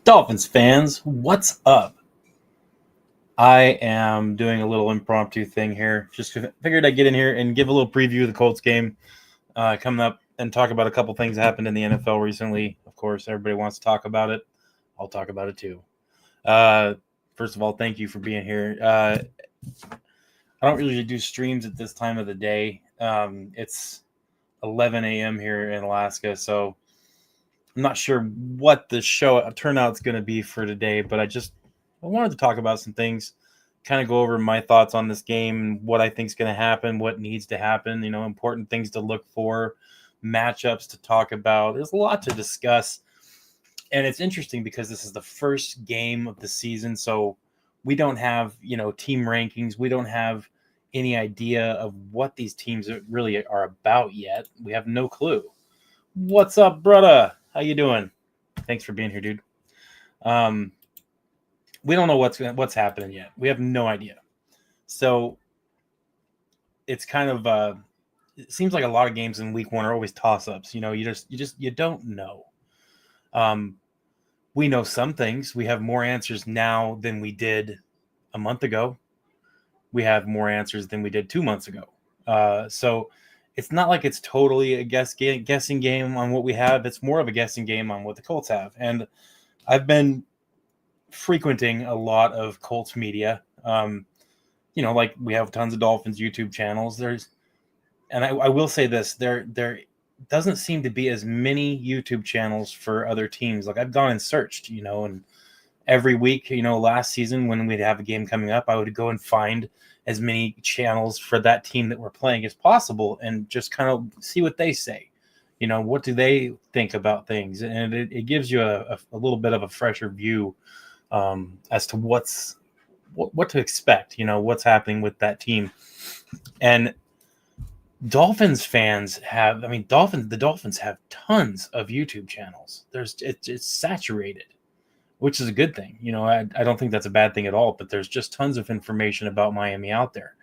Dolphins fans, what's up? I am doing a little impromptu thing here. Just figured I'd get in here and give a little preview of the Colts game coming up and talk about a couple things that happened in the NFL recently. Of course, everybody wants to talk about it. I'll talk about it too. First of all, thank you for being here. I don't usually do streams at this time of the day. It's 11 a.m. here in Alaska, so I'm not sure what the show turnout's going to be for today, but I wanted to talk about some things, kind of go over my thoughts on this game, what I think is going to happen, what needs to happen, important things to look for, matchups to talk about. There's a lot to discuss, and it's interesting because this is the first game of the season, so we don't have, team rankings. We don't have any idea of what these teams really are about yet. We have no clue. What's up, brother? How you doing? Thanks for being here, dude. We don't know what's happening yet. We have no idea. So it's kind of it seems like a lot of games in week one are always toss-ups. You don't know. We know some things. We have more answers now than we did a month ago. We have more answers than we did 2 months ago. So it's not like it's totally a guessing game on what we have. It's more of a guessing game on what the Colts have. And I've been frequenting a lot of Colts media. Like we have tons of Dolphins YouTube channels. I will say this, there doesn't seem to be as many YouTube channels for other teams. Like I've gone and searched, and every week, last season when we'd have a game coming up, I would go and find as many channels for that team that we're playing as possible and just kind of see what they say. What do they think about things? And it gives you a little bit of a fresher view as to what to expect, what's happening with that team. And Dolphins fans the Dolphins have tons of YouTube channels. It's saturated, which is a good thing. I don't think that's a bad thing at all, but there's just tons of information about Miami out there.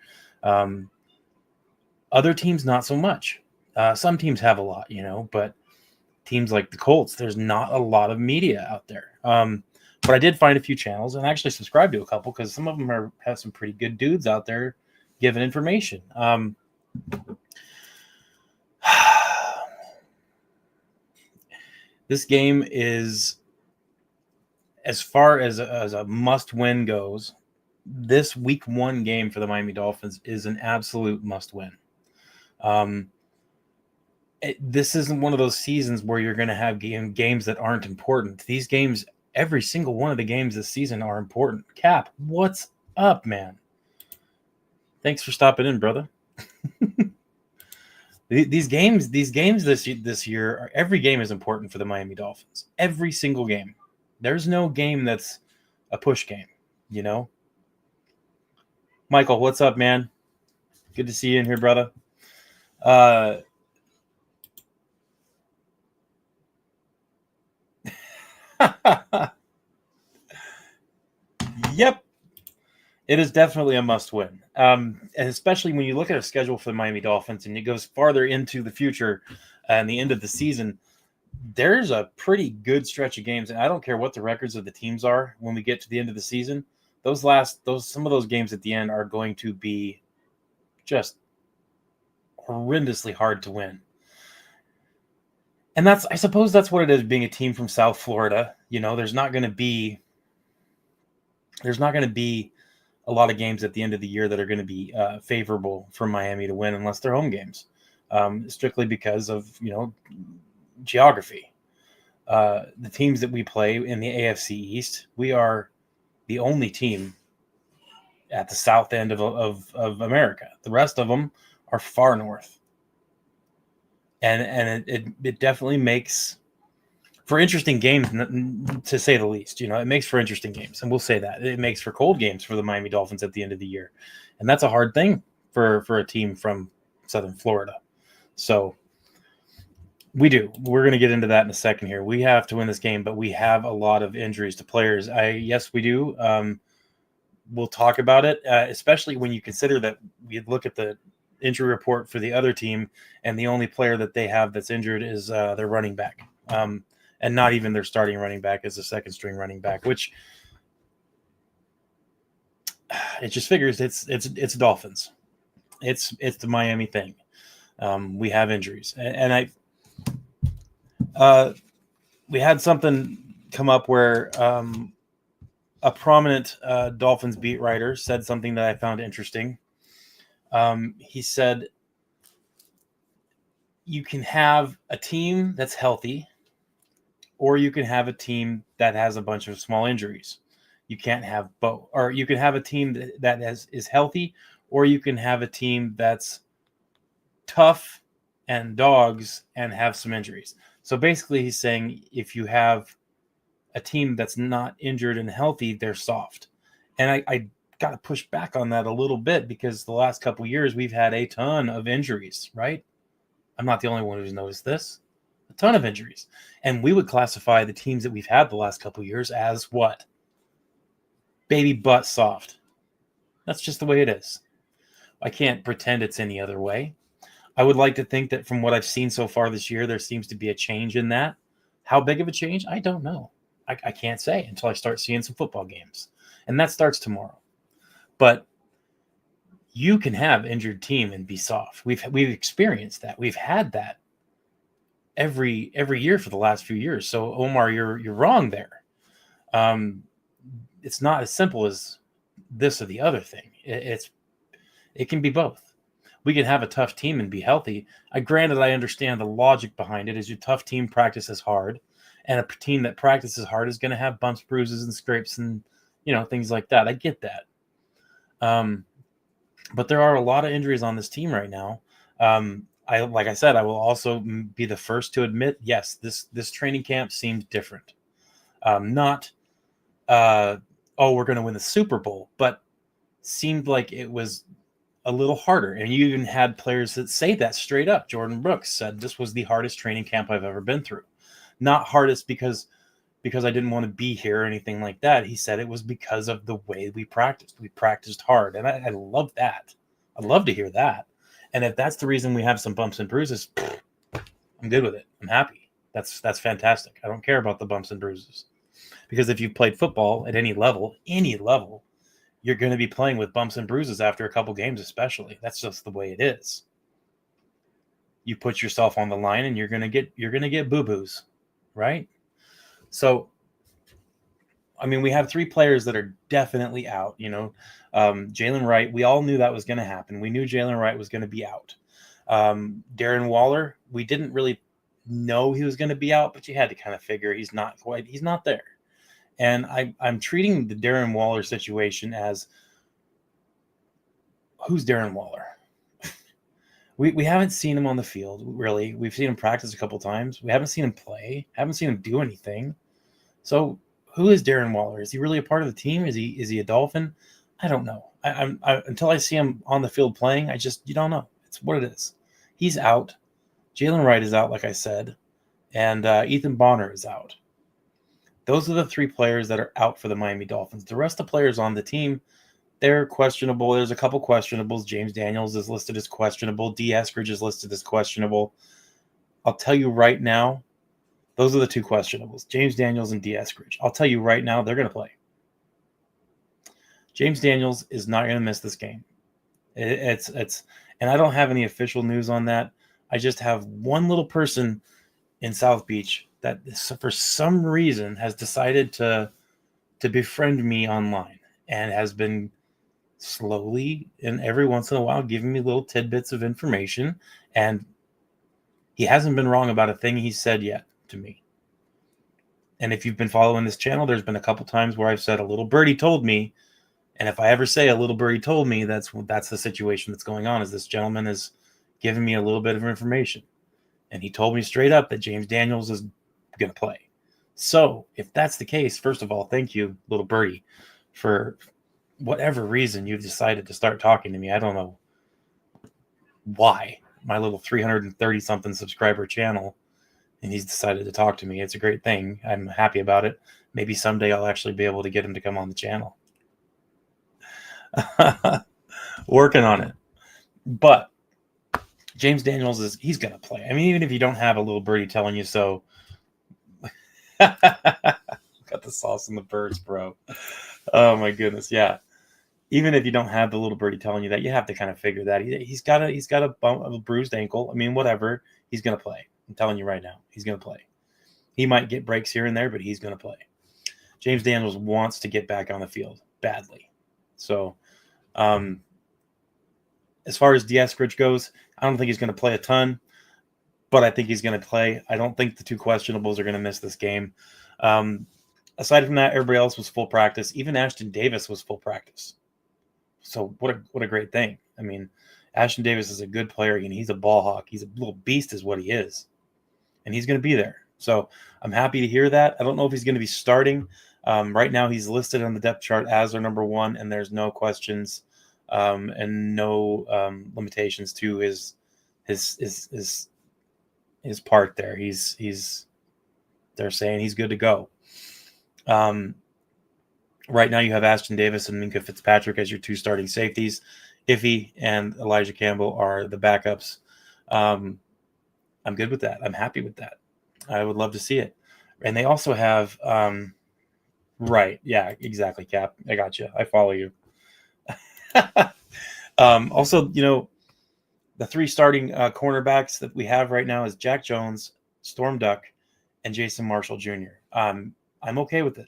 Other teams, not so much. Some teams have a lot, but teams like the Colts, there's not a lot of media out there. But I did find a few channels and actually subscribed to a couple because some of them have some pretty good dudes out there giving information. This game is, as far as a must-win goes, this week one game for the Miami Dolphins is an absolute must-win. This isn't one of those seasons where you're going to have games that aren't important. These games, every single one of the games this season are important. Cap, what's up, man? Thanks for stopping in, brother. These games this year, every game is important for the Miami Dolphins. Every single game. There's no game that's a push game, Michael, what's up, man? Good to see you in here, brother. Yep. It is definitely a must-win. And especially when you look at a schedule for the Miami Dolphins and it goes farther into the future and the end of the season, there's a pretty good stretch of games. And I don't care what the records of the teams are when we get to the end of the season. Some of those games at the end are going to be just horrendously hard to win. And I suppose that's what it is being a team from South Florida. There's not going to be a lot of games at the end of the year that are going to be favorable for Miami to win unless they're home games, strictly because of, geography. The teams that we play in the AFC East, we are the only team at the south end of America. The rest of them are far north. And it definitely makes for interesting games, to say the least. It makes for interesting games, and we'll say that. It makes for cold games for the Miami Dolphins at the end of the year. And that's a hard thing for a team from Southern Florida. So we're going to get into that in a second here. We have to win this game, but we have a lot of injuries to players. Yes, we do. We'll talk about it, especially when you consider that we look at the injury report for the other team, and the only player that they have that's injured is their running back, and not even their starting running back as a second string running back, which it just figures it's Dolphins. It's the Miami thing. We have injuries, and we had something come up where a prominent Dolphins beat writer said something that I found interesting. He said, you can have a team that's healthy, or you can have a team that has a bunch of small injuries. You can't have both. Or you can have a team that is healthy, or you can have a team that's tough and dogs and have some injuries. So basically he's saying if you have a team that's not injured and healthy, they're soft. And I got to push back on that a little bit, because the last couple of years we've had a ton of injuries, right? I'm not the only one who's noticed this. A ton of injuries. And we would classify the teams that we've had the last couple of years as what? Baby butt soft. That's just the way it is. I can't pretend it's any other way. I would like to think that from what I've seen so far this year, there seems to be a change in that. How big of a change? I don't know. I can't say until I start seeing some football games. And that starts tomorrow. But you can have injured team and be soft. We've experienced that. We've had that every year for the last few years. So Omar, you're wrong there. It's not as simple as this or the other thing. It can be both. We can have a tough team and be healthy. Granted, I understand the logic behind it. Is your tough team practices hard, and a team that practices hard is going to have bumps, bruises, and scrapes, and things like that. I get that. But there are a lot of injuries on this team right now. Like I said, I will also be the first to admit, yes, this training camp seemed different. Not, we're going to win the Super Bowl, but seemed like it was a little harder. And you even had players that say that straight up. Jordan Brooks said this was the hardest training camp I've ever been through. Not hardest because I didn't want to be here or anything like that. He said it was because of the way we practiced. We practiced hard. And I love that. I'd love to hear that. And if that's the reason we have some bumps and bruises, I'm good with it. I'm happy. That's fantastic. I don't care about the bumps and bruises. Because if you've played football at any level, you're going to be playing with bumps and bruises after a couple games, especially. That's just the way it is. You put yourself on the line and you're going to get boo-boos, right? So, I mean, we have three players that are definitely out. Jalen Wright, we all knew that was going to happen. We knew Jalen Wright was going to be out. Darren Waller, we didn't really know he was going to be out, but you had to kind of figure he's not there. And I'm treating the Darren Waller situation as, who's Darren Waller? We haven't seen him on the field, really. We've seen him practice a couple times. We haven't seen him play. Haven't seen him do anything. So who is Darren Waller? Is he really a part of the team? Is he a Dolphin? I don't know. Until I see him on the field playing, you don't know. It's what it is. He's out. Jalen Wright is out, like I said. And Ethan Bonner is out. Those are the three players that are out for the Miami Dolphins. The rest of the players on the team, they're questionable. There's a couple questionables. James Daniels is listed as questionable. D. Eskridge is listed as questionable. I'll tell you right now, those are the two questionables, James Daniels and D. Eskridge. I'll tell you right now, they're going to play. James Daniels is not going to miss this game. And I don't have any official news on that. I just have one little person in South Beach that for some reason has decided to befriend me online and has been slowly and every once in a while giving me little tidbits of information. And he hasn't been wrong about a thing he said yet to me. And if you've been following this channel, there's been a couple times where I've said a little birdie told me. And if I ever say a little birdie told me, that's the situation that's going on. Is this gentleman is giving me a little bit of information. And he told me straight up that James Daniels is going to play. So if that's the case, first of all, thank you, little birdie, for whatever reason you've decided to start talking to me. I don't know why. My little 330-something subscriber channel, and he's decided to talk to me. It's a great thing. I'm happy about it. Maybe someday I'll actually be able to get him to come on the channel. Working on it. But James Daniels he's going to play. I mean, even if you don't have a little birdie telling you so. Got the sauce in the birds, bro. Oh my goodness. Yeah. Even if you don't have the little birdie telling you that, you have to kind of figure that he's got a bruised ankle. I mean, whatever. He's going to play. I'm telling you right now, he's going to play. He might get breaks here and there, but he's going to play. James Daniels wants to get back on the field badly. So, as far as Eskridge goes, I don't think he's going to play a ton, but I think he's going to play. I don't think the two questionables are going to miss this game. Aside from that, everybody else was full practice. Even Ashton Davis was full practice. So what a great thing. I mean, Ashton Davis is a good player, and he's a ball hawk. He's a little beast is what he is, and he's going to be there. So I'm happy to hear that. I don't know if he's going to be starting. Right now he's listed on the depth chart as our number one, and there's no questions and no limitations to his part there. They're saying he's good to go. Right now you have Ashton Davis and Minkah Fitzpatrick as your two starting safeties. Iffy and Elijah Campbell are the backups. I'm good with that. I'm happy with that. I would love to see it. And they also have right. Yeah, exactly, Cap. I got you. I follow you. Also, the three starting cornerbacks that we have right now is Jack Jones, Storm Duck, and Jason Marshall Jr. I'm okay with it.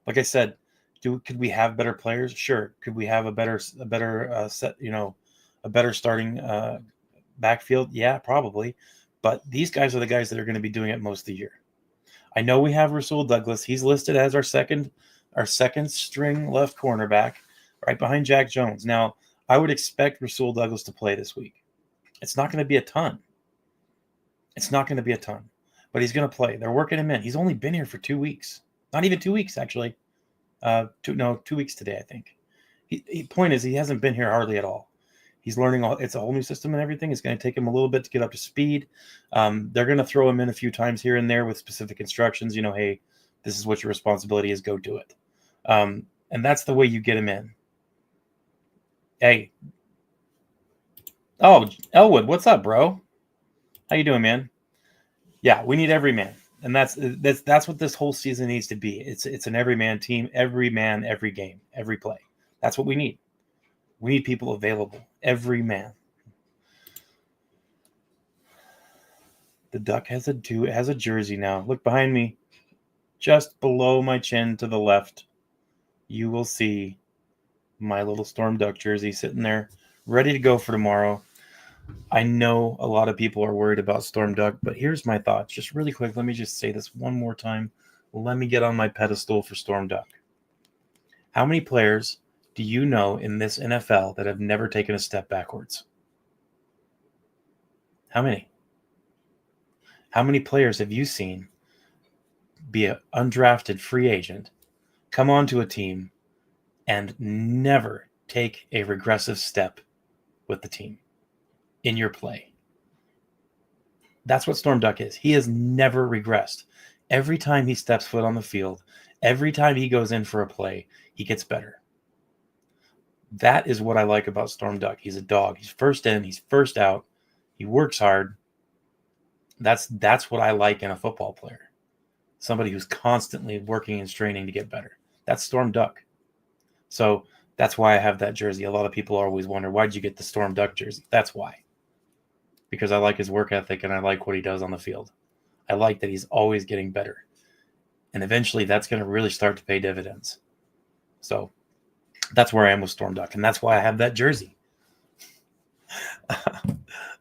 Like I said, could we have better players? Sure. Could we have a better set? A better starting backfield? Yeah, probably. But these guys are the guys that are going to be doing it most of the year. I know we have Rasul Douglas. He's listed as our second string left cornerback, right behind Jack Jones. Now, I would expect Rasul Douglas to play this week. It's not going to be a ton. But he's going to play. They're working him in. He's only been here for 2 weeks. Not even 2 weeks, actually. 2 weeks today, I think. Point is, he hasn't been here hardly at all. He's learning it's a whole new system and everything. It's going to take him a little bit to get up to speed. They're going to throw him in a few times here and there with specific instructions. Hey, this is what your responsibility is. Go do it. And that's the way you get him in. Hey. Oh, Elwood, what's up, bro? How you doing, man? Yeah, we need every man. And that's what this whole season needs to be. It's an every man team, every man, every game, every play. That's what we need. We need people available. Every man. The Duck has a jersey now. Look behind me. Just below my chin to the left, you will see my little Storm Duck jersey sitting there, ready to go for tomorrow. I know a lot of people are worried about Storm Duck, but here's my thoughts. Just really quick, let me just say this one more time. Let me get on my pedestal for Storm Duck. How many players do you know in this NFL that have never taken a step backwards? How many? How many players have you seen be an undrafted free agent, come onto a team, and never take a regressive step with the team in your play? That's what Storm Duck is. He has never regressed. Every time he steps foot on the field, every time he goes in for a play, he gets better. That is what I like about Storm Duck. He's a dog. He's first in, he's first out. He works hard. That's what I like in a football player. Somebody who's constantly working and straining to get better. That's Storm Duck. So that's why I have that jersey. A lot of people always wonder, why'd you get the Storm Duck jersey? That's why. Because I like his work ethic and I like what he does on the field. I like that he's always getting better. And eventually that's going to really start to pay dividends. So that's where I am with Storm Duck. And that's why I have that jersey.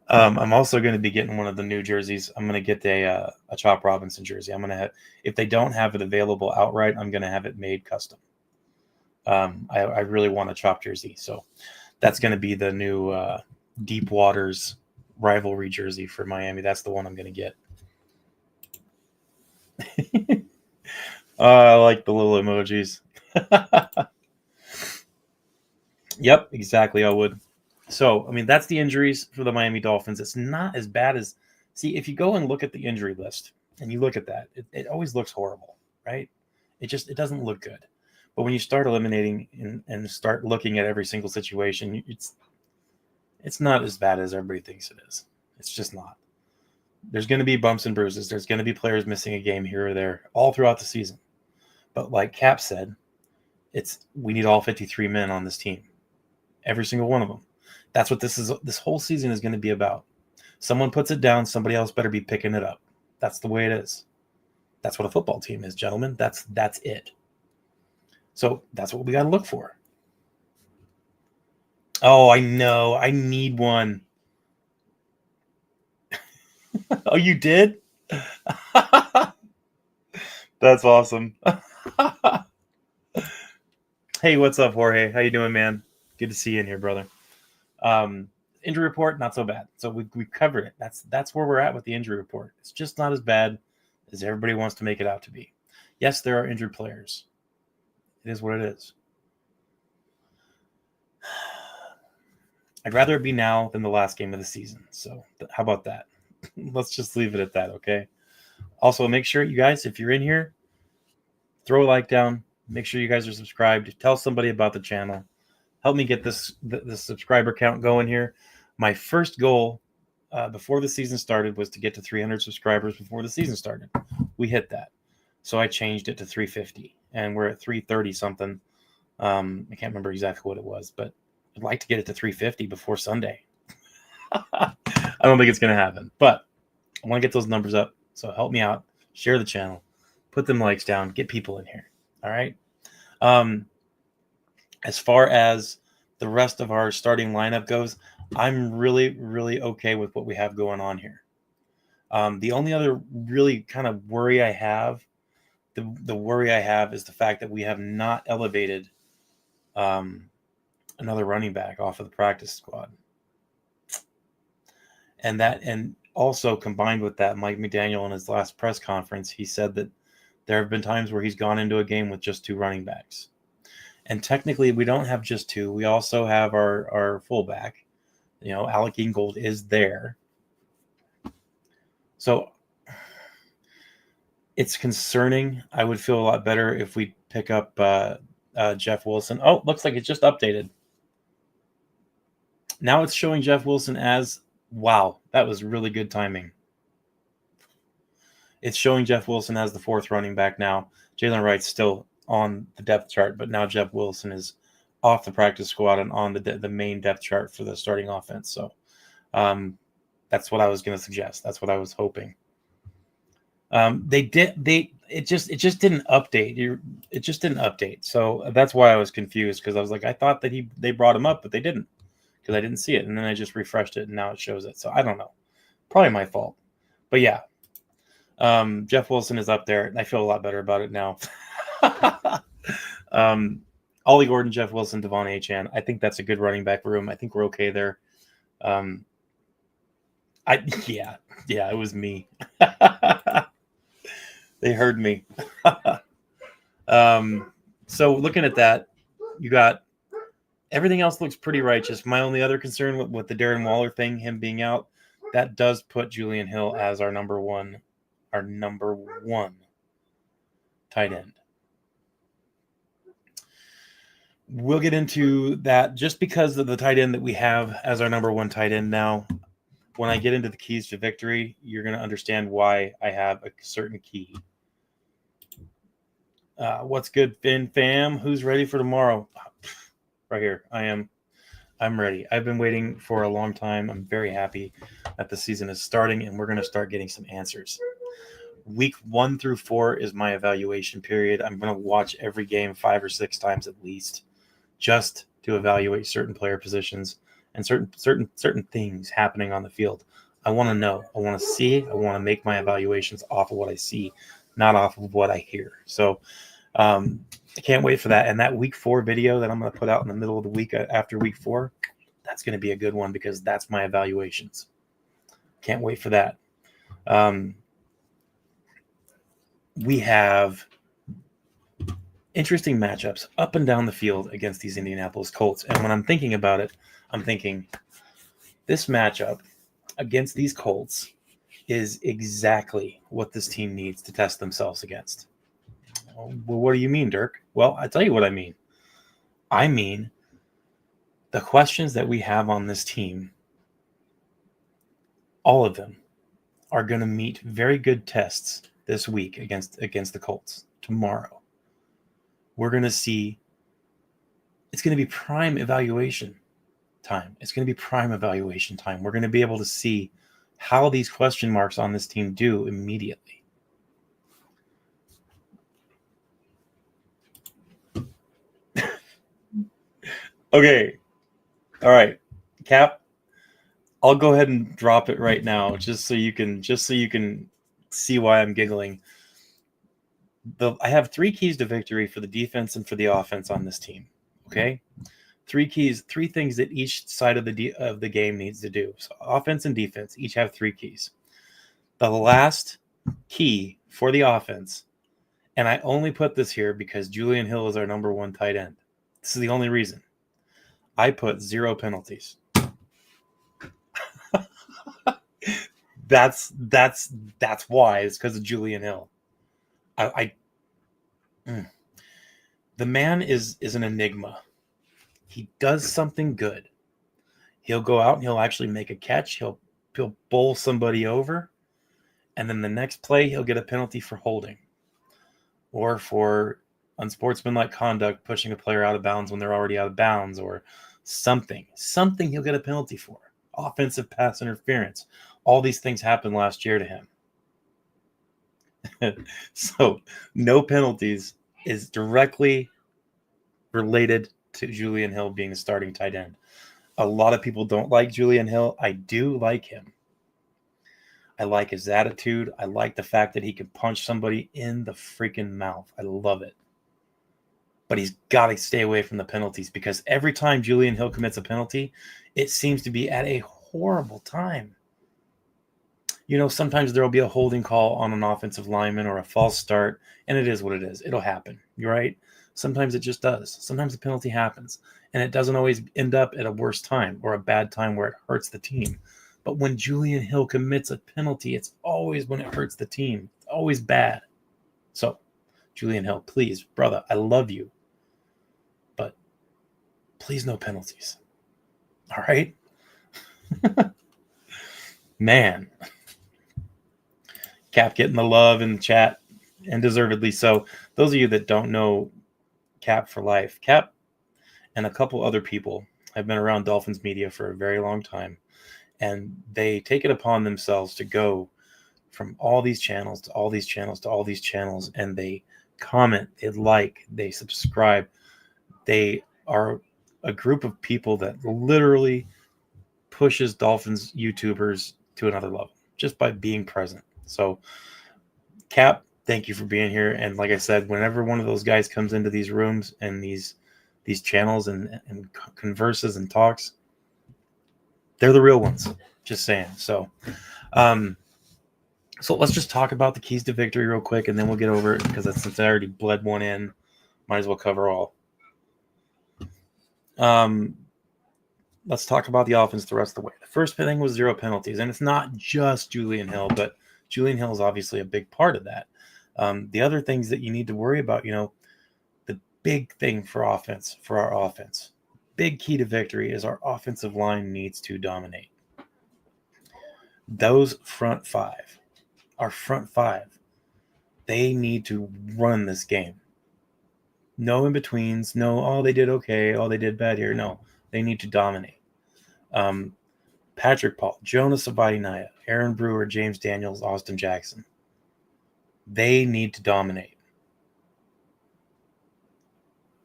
I'm also going to be getting one of the new jerseys. I'm going to get a Chop Robinson jersey. I'm going to have, if they don't have it available outright, I'm going to have it made custom. I really want a Chop jersey. So that's going to be the new Deep Waters rivalry jersey for Miami. That's the one I'm going to get. I like the little emojis. Yep, exactly. I would. So, I mean, that's the injuries for the Miami Dolphins. It's not as bad as, see, if you go and look at the injury list and you look at that, it always looks horrible, right? It doesn't look good. But when you start eliminating and start looking at every single situation, it's not as bad as everybody thinks it is. It's just not. There's going to be bumps and bruises. There's going to be players missing a game here or there all throughout the season. But like Cap said, we need all 53 men on this team. Every single one of them. That's what this whole season is going to be about. Someone puts it down, somebody else better be picking it up. That's the way it is. That's what a football team is, gentlemen. That's it. So that's what we got to look for. Oh, I know. I need one. Oh, you did? That's awesome. Hey, what's up, Jorge? How you doing, man? Good to see you in here, brother. Injury report, not so bad. So we covered it. That's where we're at with the injury report. It's just not as bad as everybody wants to make it out to be. Yes, there are injured players. It is what it is. I'd rather it be now than the last game of the season. So how about that? Let's just leave it at that, okay? Also, make sure you guys, if you're in here, throw a like down. Make sure you guys are subscribed. Tell somebody about the channel. Help me get this subscriber count going here. My first goal before the season started was to get to 300 subscribers before the season started. We hit that. So I changed it to 350, and we're at 330 something. I can't remember exactly what it was, but I'd like to get it to 350 before Sunday. I don't think it's going to happen, but I want to get those numbers up. So help me out. Share the channel. Put them likes down. Get people in here. All right. As far as the rest of our starting lineup goes, I'm really, really okay with what we have going on here. The only other really kind of worry I have, the worry I have is the fact that we have not elevated another running back off of the practice squad. And also combined with that, Mike McDaniel in his last press conference, he said that there have been times where he's gone into a game with just two running backs. And technically, we don't have just two. We also have our fullback. Alec Ingold is there. So it's concerning. I would feel a lot better if we pick up Jeff Wilson. Oh, looks like it just updated. Now it's showing Jeff Wilson as, wow, that was really good timing. It's showing Jeff Wilson as the fourth running back now. Jalen Wright's still on the depth chart, but now Jeff Wilson is off the practice squad and on the main depth chart for the starting offense. So that's what I was going to suggest. That's what I was hoping. It just didn't update. It just didn't update. So that's why I was confused, because I was like, I thought that they brought him up, but they didn't, because I didn't see it. And then I just refreshed it and now it shows it. So I don't know. Probably my fault. But yeah. Jeff Wilson is up there, and I feel a lot better about it now. Ollie Gordon, Jeff Wilson, Devon Achane. I think that's a good running back room. I think we're okay there. Yeah, it was me. They heard me. So looking at that, you got everything else looks pretty righteous. My only other concern with the Darren Waller thing, him being out, that does put Julian Hill as our number one tight end. We'll get into that just because of the tight end that we have as our number one tight end now. When I get into the keys to victory, you're going to understand why I have a certain key. What's good, Finn fam? Who's ready for tomorrow? Right here. I'm ready. I've been waiting for a long time. I'm very happy that the season is starting, and we're going to start getting some answers. Week 1 through 4 is my evaluation period. I'm going to watch every game 5 or 6 times at least, just to evaluate certain player positions and certain things happening on the field. I want to know. I want to see. I want to make my evaluations off of what I see, not off of what I hear. So I can't wait for that. And that week 4 video that I'm going to put out in the middle of the week after week 4, that's going to be a good one, because that's my evaluations. Can't wait for that. We have interesting matchups up and down the field against these Indianapolis Colts. And when I'm thinking about it, I'm thinking this matchup against these Colts is exactly what this team needs to test themselves against. Well, what do you mean, Dirk? Well, I tell you what I mean. I mean the questions that we have on this team, all of them are going to meet very good tests this week against the Colts. Tomorrow, we're going to see. It's going to be prime evaluation time. It's going to be prime evaluation time. We're going to be able to see how these question marks on this team do immediately. Okay. All right. Cap, I'll go ahead and drop it right now just so you can see why I'm giggling. I have 3 keys to victory for the defense and for the offense on this team. Okay? 3 keys, 3 things that each side of the game needs to do. So offense and defense each have 3 keys. The last key for the offense, and I only put this here because Julian Hill is our number 1 tight end. This is the only reason. I put 0 penalties. That's why. It's because of Julian Hill. The man is an enigma. He does something good. He'll go out and he'll actually make a catch. He'll bowl somebody over, and then the next play he'll get a penalty for holding, or for unsportsmanlike conduct, pushing a player out of bounds when they're already out of bounds, or something he'll get a penalty for. Offensive pass interference. All these things happened last year to him. So no penalties is directly related to Julian Hill being the starting tight end. A lot of people don't like Julian Hill. I do like him. I like his attitude. I like the fact that he can punch somebody in the freaking mouth. I love it. But he's got to stay away from the penalties, because every time Julian Hill commits a penalty, it seems to be at a horrible time. You know, sometimes there will be a holding call on an offensive lineman or a false start, and it is what it is. It'll happen. You're right. Sometimes it just does. Sometimes the penalty happens, and it doesn't always end up at a worse time or a bad time where it hurts the team. But when Julian Hill commits a penalty, it's always when it hurts the team. It's always bad. So, Julian Hill, please, brother, I love you, but please no penalties. All right? Man. Cap getting the love in the chat, and deservedly so. Those of you that don't know Cap for life, Cap and a couple other people have been around Dolphins media for a very long time, and they take it upon themselves to go from all these channels to all these channels to all these channels, and they comment, they like, they subscribe. They are a group of people that literally pushes Dolphins YouTubers to another level just by being present. So, Cap, thank you for being here. And like I said, whenever one of those guys comes into these rooms and these channels and converses and talks, they're the real ones. Just saying. So, so let's just talk about the keys to victory real quick, and then we'll get over it, because since I already bled one in, might as well cover all. Let's talk about the offense the rest of the way. The first thing was 0 penalties, and it's not just Julian Hill, but Julian Hill is obviously a big part of that. The other things that you need to worry about, the big thing for our offense, big key to victory is our offensive line needs to dominate. Those our front five, they need to run this game. No in-betweens, no, they did okay, they did bad here. No, they need to dominate. Patrick Paul, Jonas Savaitinaya, Aaron Brewer, James Daniels, Austin Jackson. They need to dominate.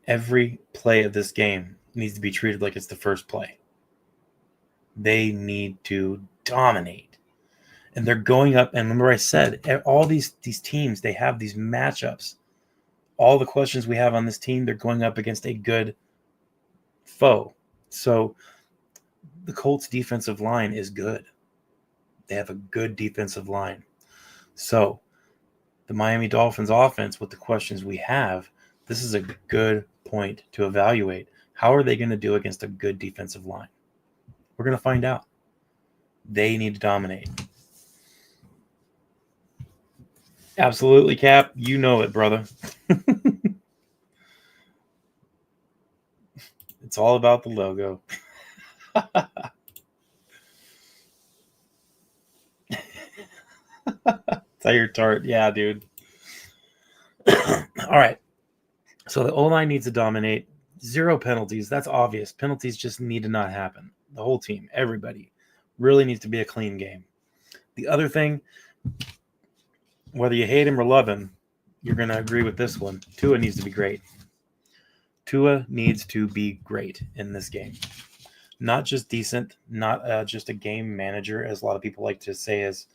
Every play of this game needs to be treated like it's the first play. They need to dominate. And they're going up, and remember I said, all these teams, they have these matchups. All the questions we have on this team, they're going up against a good foe. So the Colts defensive line is good. They have a good defensive line. So the Miami Dolphins offense, with the questions we have, this is a good point to evaluate. How are they going to do against a good defensive line? We're going to find out. They need to dominate. Absolutely, Cap. You know it, brother. It's all about the logo. Tire tart. Yeah, dude. All right. So the O-line needs to dominate. 0 penalties. That's obvious. Penalties just need to not happen. The whole team, everybody, really needs to be a clean game. The other thing, whether you hate him or love him, you're going to agree with this one. Tua needs to be great. Tua needs to be great in this game. Not just decent, not just a game manager, as a lot of people like to say, as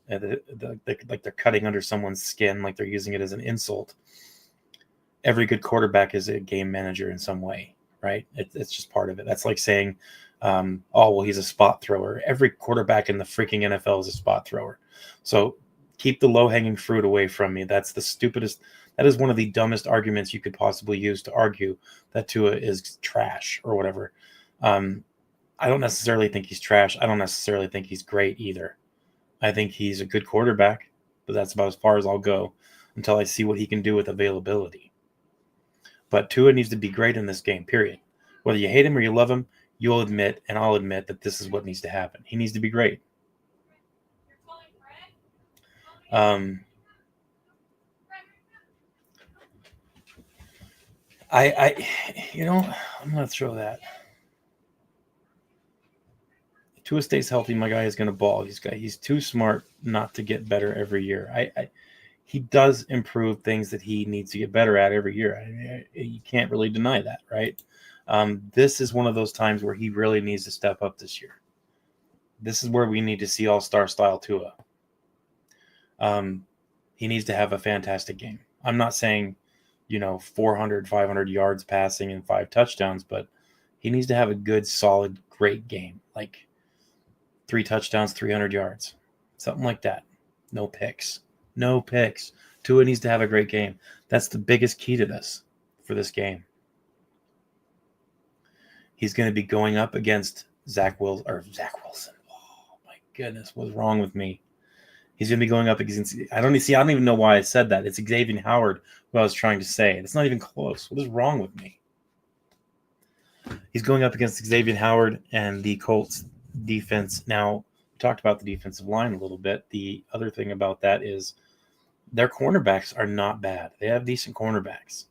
like they're cutting under someone's skin, like they're using it as an insult. Every good quarterback is a game manager in some way, right? It's just part of it. That's like saying, oh, well, he's a spot thrower. Every quarterback in the freaking NFL is a spot thrower. So keep the low-hanging fruit away from me. That's the stupidest. That is one of the dumbest arguments you could possibly use to argue that Tua is trash or whatever. I don't necessarily think he's trash. I don't necessarily think he's great either. I think he's a good quarterback, but that's about as far as I'll go until I see what he can do with availability. But Tua needs to be great in this game, period. Whether you hate him or you love him, you'll admit, and I'll admit, that this is what needs to happen. He needs to be great. I'm going to throw that. Tua stays healthy, my guy is going to ball. He's too smart not to get better every year. He does improve things that he needs to get better at every year. You can't really deny that, right? This is one of those times where he really needs to step up this year. This is where we need to see all-star style Tua. He needs to have a fantastic game. I'm not saying, 400, 500 yards passing and 5 touchdowns, but he needs to have a good, solid, great game. Like 3 touchdowns, 300 yards, something like that. No picks. Tua needs to have a great game. That's the biggest key to this for this game. He's going to be going up against Zach Wilson. Oh my goodness, what's wrong with me? He's going to be going up against. I don't even know why I said that. It's Xavier Howard, what I was trying to say. It's not even close. What is wrong with me? He's going up against Xavier Howard and the Colts defense. Now, we talked about the defensive line a little bit. The other thing about that is their cornerbacks are not bad. They have decent cornerbacks.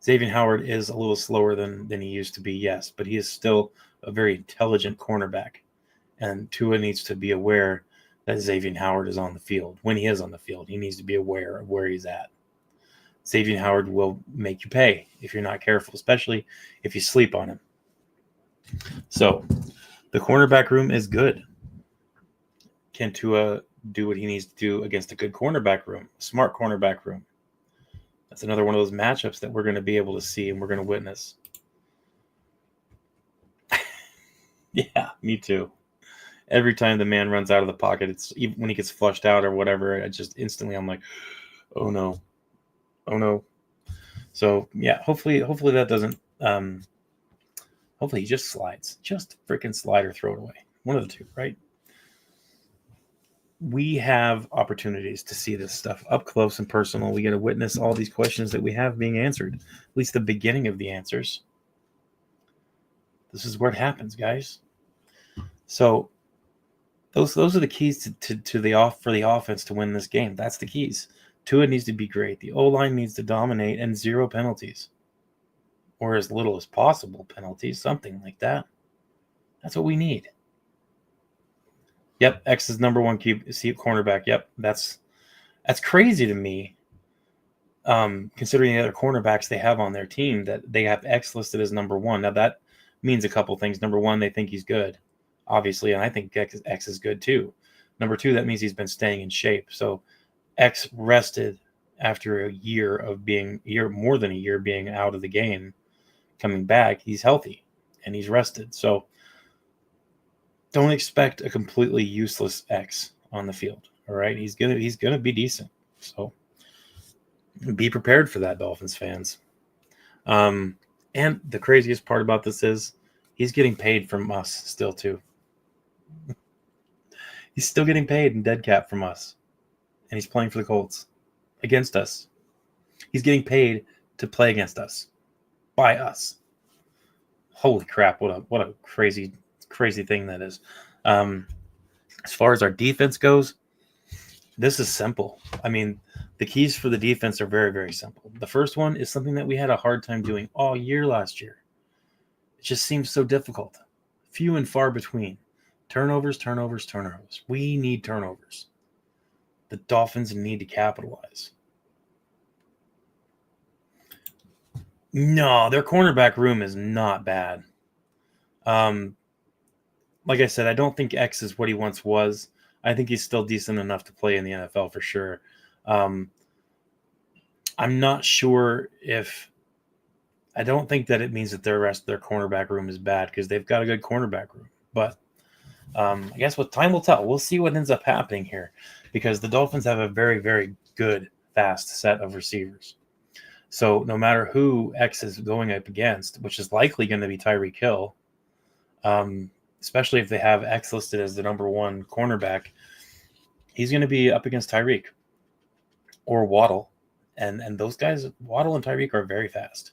Xavier Howard is a little slower than he used to be, yes, but he is still a very intelligent cornerback. And Tua needs to be aware that Xavier Howard is on the field. When he is on the field, he needs to be aware of where he's at. Xavier Howard will make you pay if you're not careful, especially if you sleep on him. So the cornerback room is good. Can Tua do what he needs to do against a good cornerback room, a smart cornerback room? That's another one of those matchups that we're going to be able to see and we're going to witness. Yeah, me too. Every time the man runs out of the pocket, it's even when he gets flushed out or whatever, I just instantly I'm like, oh no. So yeah, hopefully that doesn't. Hopefully he just slides, just freaking slide or throw it away. One of the two, right? We have opportunities to see this stuff up close and personal. We get to witness all these questions that we have being answered, at least the beginning of the answers. This is where it happens, guys. So those are the keys to the offense to win this game. That's the keys. Tua needs to be great. The O-line needs to dominate and 0 penalties, or as little as possible penalties, something like that. That's what we need. Yep, X is number 1 cornerback. Yep, that's crazy to me, considering the other cornerbacks they have on their team, that they have X listed as number 1. Now that means a couple things. Number 1, they think he's good, obviously, and I think X is good too. Number 2, that means he's been staying in shape. So X rested after more than a year being out of the game, coming back. He's healthy and he's rested. So Don't expect a completely useless X on the field. All right, he's gonna be decent. So be prepared for that, Dolphins fans. And the craziest part about this is he's getting paid from us still too. He's still getting paid in dead cap from us, and he's playing for the Colts against us. He's getting paid to play against us by us. Holy crap! What a crazy thing that is. As far as our defense goes, this is simple. I mean, the keys for the defense are very, very simple. The first one is something that we had a hard time doing all year last year. It just seems so difficult. Few and far between. Turnovers. We need turnovers. The Dolphins need to capitalize. No, their cornerback room is not bad. Like I said, I don't think X is what he once was. I think he's still decent enough to play in the NFL for sure. I'm not sure if I don't think that it means that the rest of their cornerback room is bad because they've got a good cornerback room. But I guess what time will tell. We'll see what ends up happening here because the Dolphins have a very, very good, fast set of receivers. So no matter who X is going up against, which is likely going to be Tyreek Hill, especially if they have X listed as the number one cornerback, he's going to be up against Tyreek or Waddle. And those guys, Waddle and Tyreek, are very fast.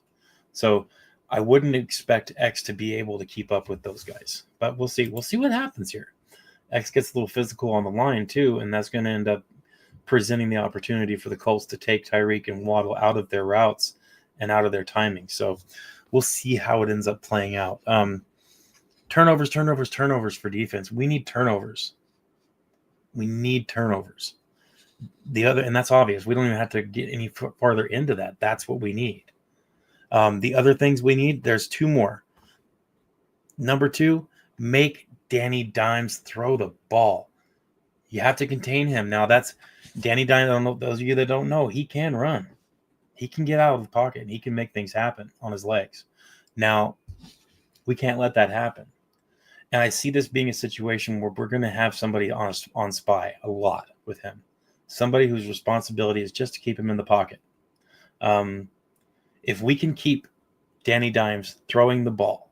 So I wouldn't expect X to be able to keep up with those guys. But we'll see. We'll see what happens here. X gets a little physical on the line too, and that's going to end up presenting the opportunity for the Colts to take Tyreek and Waddle out of their routes and out of their timing. So we'll see how it ends up playing out. Turnovers for defense. We need turnovers. And that's obvious. We don't even have to get any farther into that. That's what we need. The other things we need, there's two more. Number 2, make Danny Dimes throw the ball. You have to contain him. Now, that's Danny Dimes. I don't know, those of you that don't know, he can run. He can get out of the pocket, and he can make things happen on his legs. Now, we can't let that happen. And I see this being a situation where we're going to have somebody on spy a lot with him. Somebody whose responsibility is just to keep him in the pocket. If we can keep Danny Dimes throwing the ball,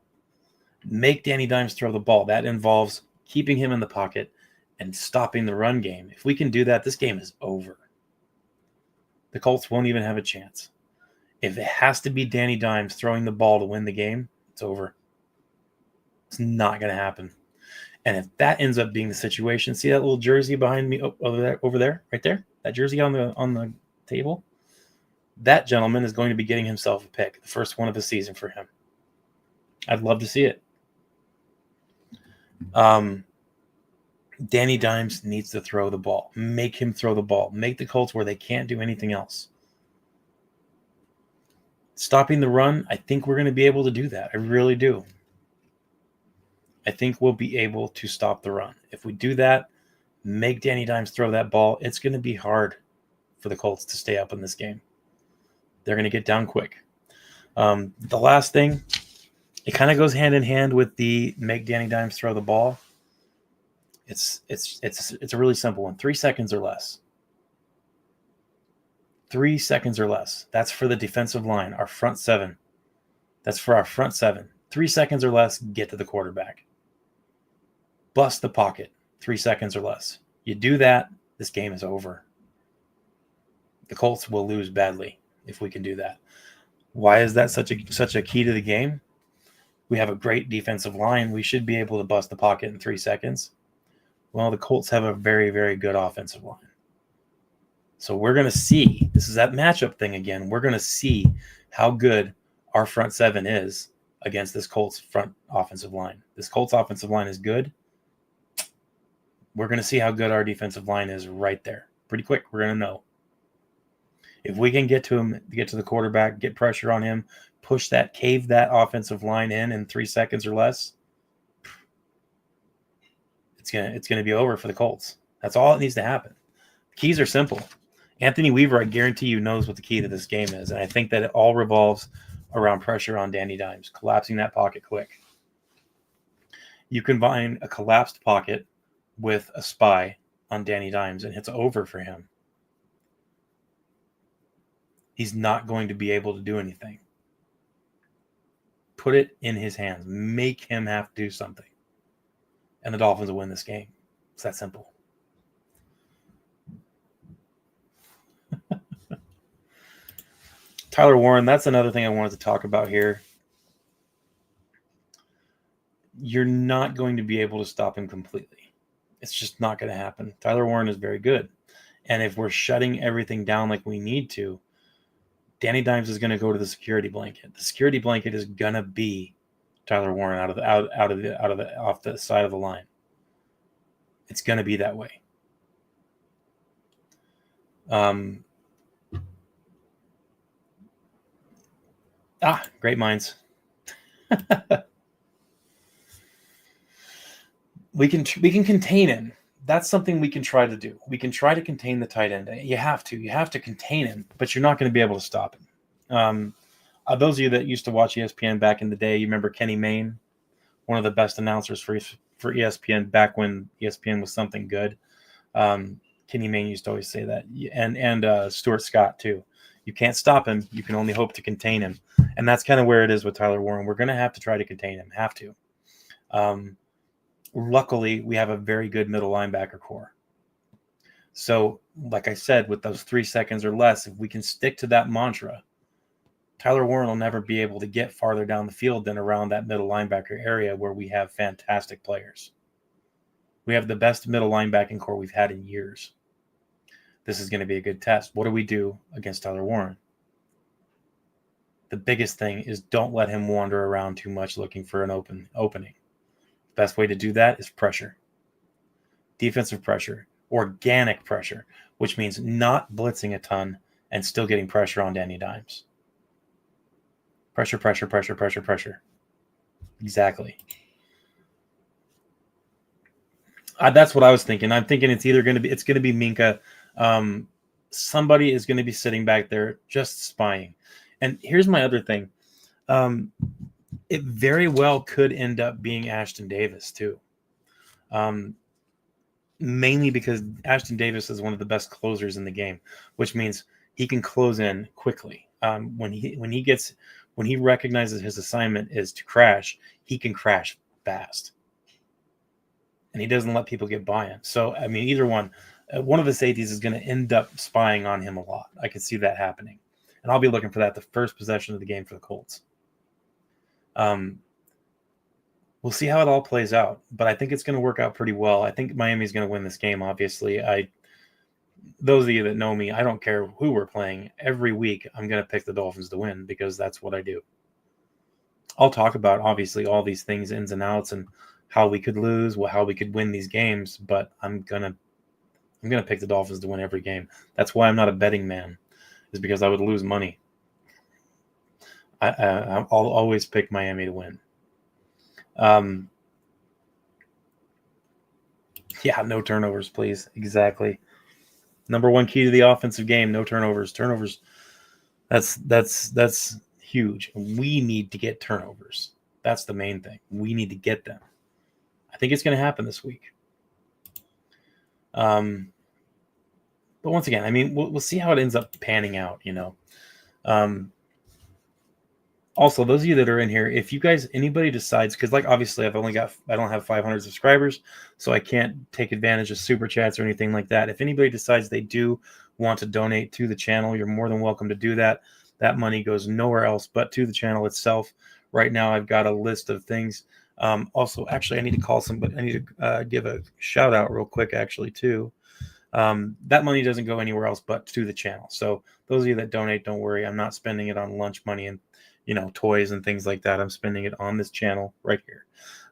make Danny Dimes throw the ball, that involves keeping him in the pocket and stopping the run game. If we can do that, this game is over. The Colts won't even have a chance. If it has to be Danny Dimes throwing the ball to win the game, it's over. It's not going to happen. And if that ends up being the situation, see that little jersey behind me over there, right there? That jersey on the table? That gentleman is going to be getting himself a pick, the first one of the season for him. I'd love to see it. Danny Dimes needs to throw the ball. Make him throw the ball. Make the Colts where they can't do anything else. Stopping the run, I think we're going to be able to do that. I really do. I think we'll be able to stop the run. If we do that, make Danny Dimes throw that ball, it's going to be hard for the Colts to stay up in this game. They're going to get down quick. The last thing, it kind of goes hand in hand with the make Danny Dimes throw the ball. It's a really simple one. 3 seconds or less. 3 seconds or less. That's for the defensive line, our front seven. That's for our front seven. 3 seconds or less, get to the quarterback. Bust the pocket. 3 seconds or less. You do that, this game is over. The Colts will lose badly if we can do that. Why is that such a key to the game? We have a great defensive line. We should be able to bust the pocket in 3 seconds. Well, the Colts have a very, very good offensive line. So we're going to see, this is that matchup thing again, we're going to see how good our front seven is against this Colts front offensive line. This Colts offensive line is good. We're going to see how good our defensive line is right there. Pretty quick, we're going to know. If we can get to him, get to the quarterback, get pressure on him, cave that offensive line in 3 seconds or less, it's gonna be over for the Colts. That's all that needs to happen. The keys are simple. Anthony Weaver, I guarantee you, knows what the key to this game is, and I think that it all revolves around pressure on Danny Dimes, collapsing that pocket quick. You combine a collapsed pocket with a spy on Danny Dimes, and it's over for him. He's not going to be able to do anything. Put it in his hands. Make him have to do something. And the Dolphins will win this game. It's that simple. Tyler Warren, that's another thing I wanted to talk about here. You're not going to be able to stop him completely. It's just not going to happen. Tyler Warren is very good. And if we're shutting everything down like we need to, Danny Dimes is going to go to the security blanket. The security blanket is going to be Tyler Warren off the side of the line. It's going to be that way. Great minds. We can contain him. That's something we can try to do. We can try to contain the tight end. You have to contain him, but you're not going to be able to stop him. Those of you that used to watch ESPN back in the day, you remember Kenny Mayne, one of the best announcers for ESPN back when ESPN was something good. Kenny Mayne used to always say that, and Stuart Scott too. You can't stop him. You can only hope to contain him, and that's kind of where it is with Tyler Warren. We're going to have to try to contain him. Have to. Luckily, we have a very good middle linebacker core. So, like I said, with those 3 seconds or less, if we can stick to that mantra, Tyler Warren will never be able to get farther down the field than around that middle linebacker area where we have fantastic players. We have the best middle linebacking core we've had in years. This is going to be a good test. What do we do against Tyler Warren? The biggest thing is don't let him wander around too much looking for an opening. Best way to do that is pressure. Defensive pressure, organic pressure, which means not blitzing a ton and still getting pressure on Danny Dimes. Pressure. Exactly. That's what I was thinking. I'm thinking it's going to be Minka. Somebody is going to be sitting back there just spying. And here's my other thing. It very well could end up being Ashton Davis too. Mainly because Ashton Davis is one of the best closers in the game, which means he can close in quickly. When he recognizes his assignment is to crash, he can crash fast. And he doesn't let people get by him. So, I mean, either one of the safeties is going to end up spying on him a lot. I can see that happening. And I'll be looking for that the first possession of the game for the Colts. We'll see how it all plays out, but I think it's going to work out pretty well. I think Miami's going to win this game, obviously. Those of you that know me, I don't care who we're playing. Every week, I'm going to pick the Dolphins to win because that's what I do. I'll talk about, obviously, all these things, ins and outs, and how we could lose, how we could win these games, but I'm gonna pick the Dolphins to win every game. That's why I'm not a betting man, is because I would lose money. I'll always pick Miami to win. Yeah, no turnovers, please. Exactly. Number one key to the offensive game: no turnovers. Turnovers. That's huge. We need to get turnovers. That's the main thing. We need to get them. I think it's going to happen this week. But once again, I mean, we'll see how it ends up panning out, you know. Also, those of you that are in here, if you guys, anybody decides, because like obviously I don't have 500 subscribers, so I can't take advantage of super chats or anything like that. If anybody decides they do want to donate to the channel, you're more than welcome to do that. That money goes nowhere else but to the channel itself. Right now, I've got a list of things. Also, actually, I need to call somebody. I need to give a shout out real quick, actually, too. That money doesn't go anywhere else but to the channel. So those of you that donate, don't worry. I'm not spending it on lunch money and, you know, toys and things like that. I'm spending it on this channel right here.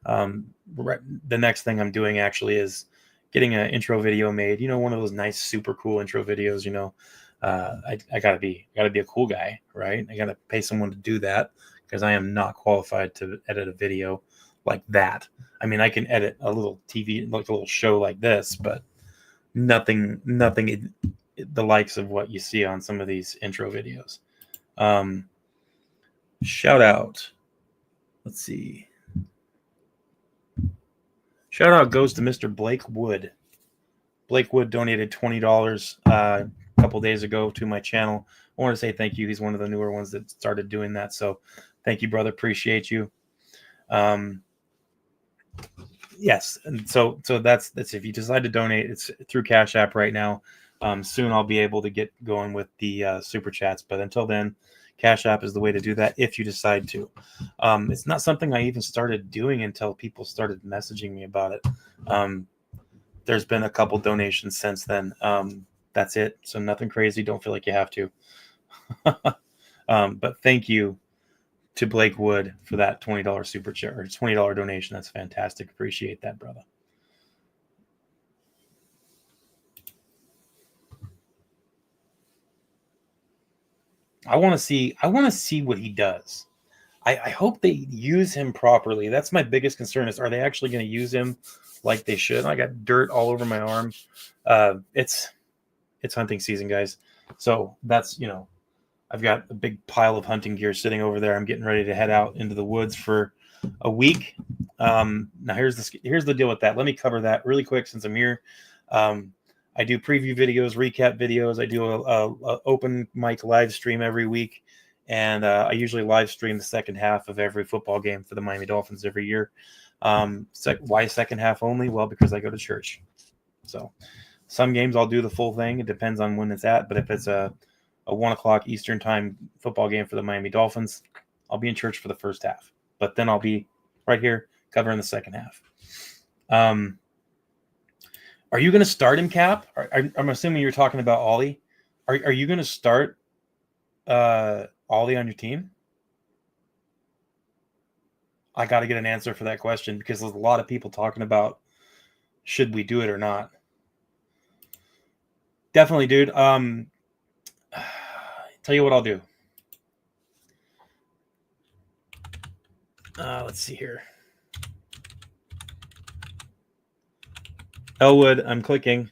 The next thing I'm doing actually is getting an intro video made. You know, one of those nice, super cool intro videos. You know, I gotta be a cool guy, right? I gotta pay someone to do that because I am not qualified to edit a video like that. I mean, I can edit a little TV, like a little show like this, but nothing the likes of what you see on some of these intro videos. Shout out. Let's see. Shout out goes to Mr. Blake Wood. Blake Wood donated $20 a couple days ago to my channel. I want to say thank you. He's one of the newer ones that started doing that. So thank you, brother. Appreciate you. Yes, and so that's if you decide to donate, it's through Cash App right now. Soon I'll be able to get going with the super chats, but until then, Cash App is the way to do that if you decide to. It's not something I even started doing until people started messaging me about it. There's been a couple donations since then. That's it. So nothing crazy. Don't feel like you have to. But thank you to Blake Wood for that $20 super chat or $20 donation. That's fantastic. Appreciate that, brother. I want to see what he does. I hope they use him properly. That's my biggest concern is, are they actually going to use him like they should? I got dirt all over my arm. It's hunting season, guys. So that's, I've got a big pile of hunting gear sitting over there. I'm getting ready to head out into the woods for a week. Now here's the deal with that. Let me cover that really quick since I'm here. I do preview videos, recap videos. I do a open mic live stream every week. And I usually live stream the second half of every football game for the Miami Dolphins every year. Why second half only? Well, because I go to church. So some games I'll do the full thing. It depends on when it's at. But if it's a 1 o'clock Eastern time football game for the Miami Dolphins, I'll be in church for the first half. But then I'll be right here covering the second half. Are you going to start him, Cap? I'm assuming you're talking about Ollie. Are you going to start Ollie on your team? I got to get an answer for that question because there's a lot of people talking about should we do it or not. Definitely, dude. Tell you what I'll do. Let's see here. Elwood, I'm clicking.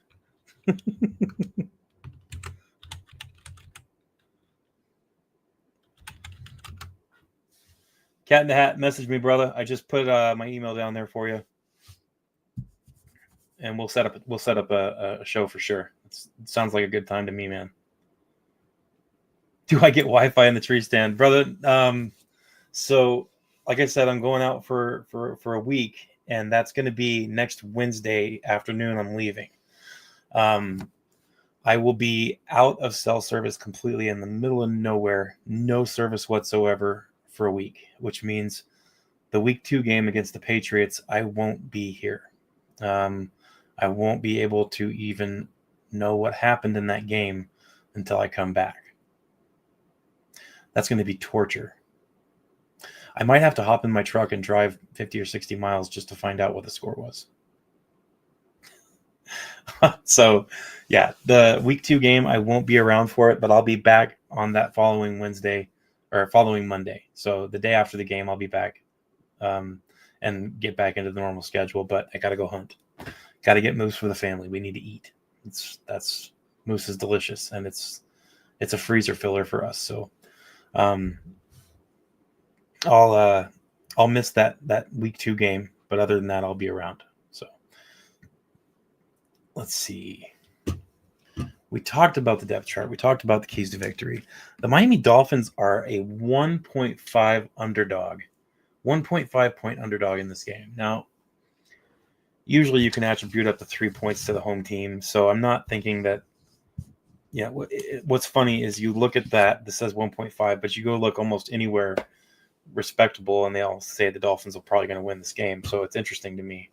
Cat in the Hat, message me, brother. I just put my email down there for you, and we'll set up a show for sure. It sounds like a good time to me, man. Do I get Wi-Fi in the tree stand, brother? So, like I said, I'm going out for a week, and that's going to be next Wednesday afternoon. I'm leaving. I will be out of cell service completely in the middle of nowhere, no service whatsoever for a week, which means the week 2 game against the Patriots, I won't be here. I won't be able to even know what happened in that game until I come back. That's going to be torture. I might have to hop in my truck and drive 50 or 60 miles just to find out what the score was. So, yeah, the week 2 game, I won't be around for it, but I'll be back on that following Wednesday or following Monday. So the day after the game, I'll be back and get back into the normal schedule. But I got to go hunt. Got to get moose for the family. We need to eat. Moose is delicious, and it's a freezer filler for us. So I'll miss that week 2 game, but other than that, I'll be around. So let's see. We talked about the depth chart. We talked about the keys to victory. The Miami Dolphins are a 1.5 underdog, 1.5 point underdog in this game. Now, usually you can attribute up to 3 points to the home team. So I'm not thinking that, what's funny is you look at that says 1.5, but you go look almost anywhere respectable and they all say the Dolphins are probably going to win this game. So it's interesting to me.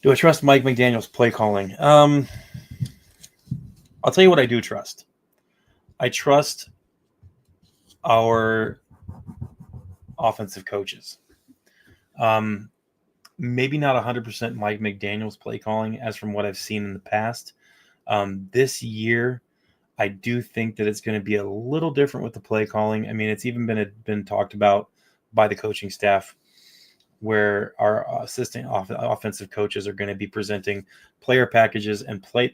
Do I trust Mike McDaniel's play calling? I'll tell you what I do trust. I trust our offensive coaches. Maybe not 100% Mike McDaniel's play calling as from what I've seen in the past. This year, I do think that it's going to be a little different with the play calling. I mean, it's even been talked about by the coaching staff where our assistant offensive coaches are going to be presenting player packages and play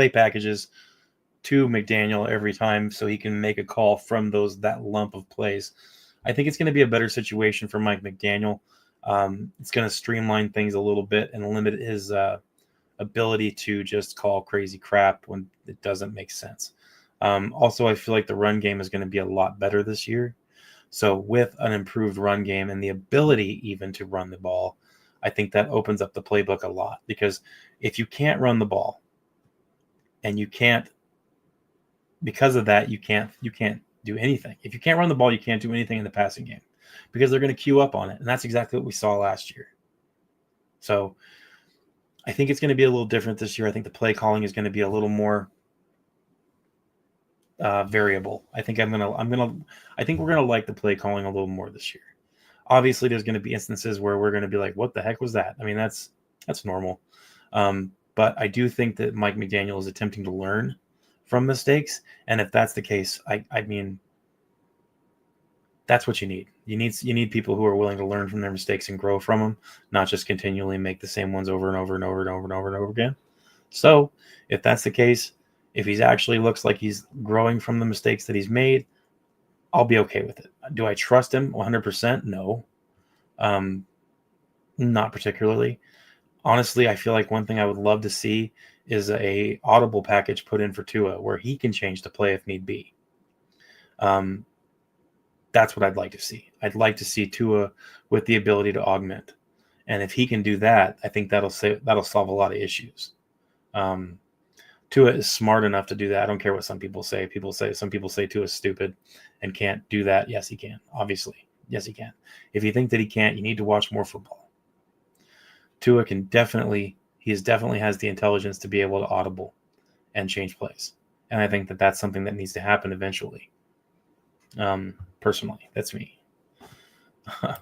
packages to McDaniel every time so he can make a call from that lump of plays. I think it's going to be a better situation for Mike McDaniel. It's going to streamline things a little bit and limit his ability to just call crazy crap when it doesn't make sense. Also, I feel like the run game is going to be a lot better this year. So with an improved run game and the ability even to run the ball, I think that opens up the playbook a lot, because if you can't run the ball and you can't, because of that, you can't do anything. If you can't run the ball, you can't do anything in the passing game, because they're going to queue up on it. And that's exactly what we saw last year. So I think it's going to be a little different this year. I think the play calling is going to be a little more variable. I think we're going to like the play calling a little more this year. Obviously, there's going to be instances where we're going to be like, what the heck was that? I mean, that's normal. But I do think that Mike McDaniel is attempting to learn from mistakes. And if that's the case, I mean, that's what you need. You need people who are willing to learn from their mistakes and grow from them, not just continually make the same ones over and over and over and over and over and over again. So if that's the case, if he's actually looks like he's growing from the mistakes that he's made, I'll be okay with it. Do I trust him 100%? No. Not particularly. Honestly, I feel like one thing I would love to see is a audible package put in for Tua where he can change the play if need be. That's what I'd like to see. I'd like to see Tua with the ability to augment. And if he can do that, I think that'll solve a lot of issues. Tua is smart enough to do that. I don't care what some people say. Some people say Tua is stupid and can't do that. Yes, he can. Obviously. Yes, he can. If you think that he can't, you need to watch more football. Tua definitely has the intelligence to be able to audible and change plays. And I think that that's something that needs to happen eventually. Personally, that's me. I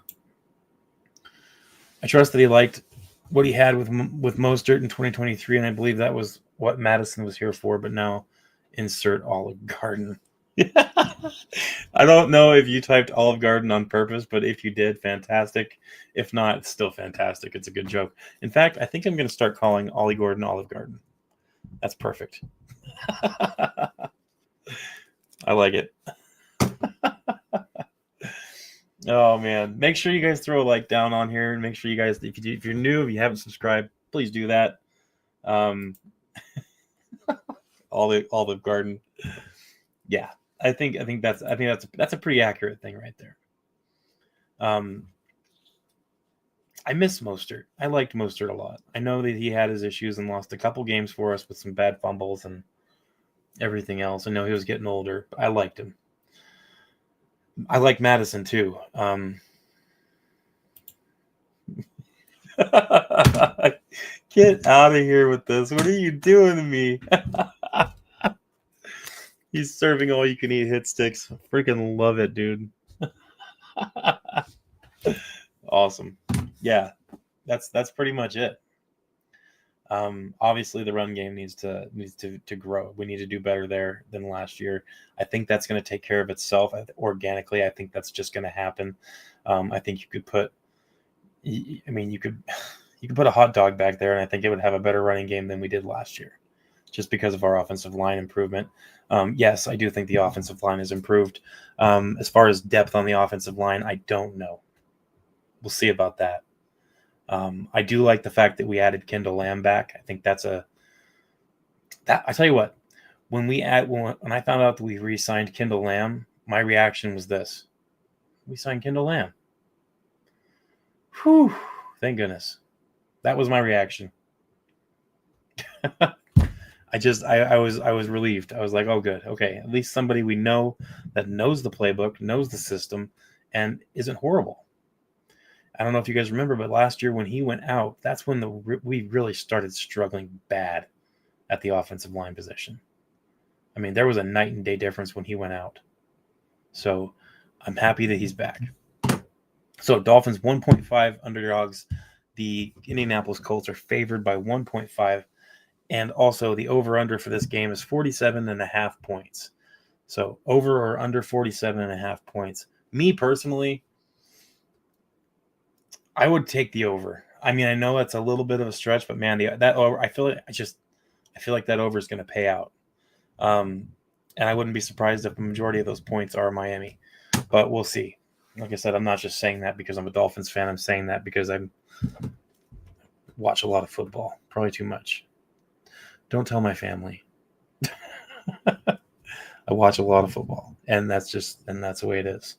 trust that he liked what he had with Mostert in 2023, and I believe that was what Madison was here for. But now, insert Olive Garden. I don't know if you typed Olive Garden on purpose, but if you did, fantastic. If not, it's still fantastic. It's a good joke. In fact, I think I'm going to start calling Ollie Gordon Olive Garden. That's perfect. I like it. Oh man, make sure you guys throw a like down on here, and make sure you guys, if you're new, if you haven't subscribed, please do that. Olive Garden. Yeah, I think that's a pretty accurate thing right there. I miss Mostert. I liked Mostert a lot. I know that he had his issues and lost a couple games for us with some bad fumbles and everything else. I know he was getting older, but I liked him. I like Madison too. Get out of here with this. What are you doing to me? He's serving all you can eat hit sticks. Freaking love it, dude. Awesome. Yeah, that's pretty much it. Obviously the run game needs to grow. We need to do better there than last year. I think that's going to take care of itself organically. I think that's just going to happen. I think you could put a hot dog back there, and I think it would have a better running game than we did last year, just because of our offensive line improvement. Yes, I do think the offensive line has improved. As far as depth on the offensive line, I don't know. We'll see about that. I do like the fact that we added Kendall Lamb back. I think I tell you what, when I found out that we re-signed Kendall Lamb, my reaction was this: we signed Kendall Lamb. Whew! Thank goodness. That was my reaction. I was relieved. I was like, oh, good. Okay. At least somebody we know that knows the playbook, knows the system, and isn't horrible. I don't know if you guys remember, but last year when he went out, that's when we really started struggling bad at the offensive line position. I mean, there was a night and day difference when he went out. So I'm happy that he's back. So Dolphins 1.5 underdogs. The Indianapolis Colts are favored by 1.5. And also the over-under for this game is 47.5 points. So over or under 47.5 points. Me personally, I would take the over. I mean, I know that's a little bit of a stretch, but man, that over, I feel like that over is going to pay out. And I wouldn't be surprised if the majority of those points are Miami, but we'll see. Like I said, I'm not just saying that because I'm a Dolphins fan. I'm saying that because I watch a lot of football, probably too much. Don't tell my family. I watch a lot of football, and that's the way it is.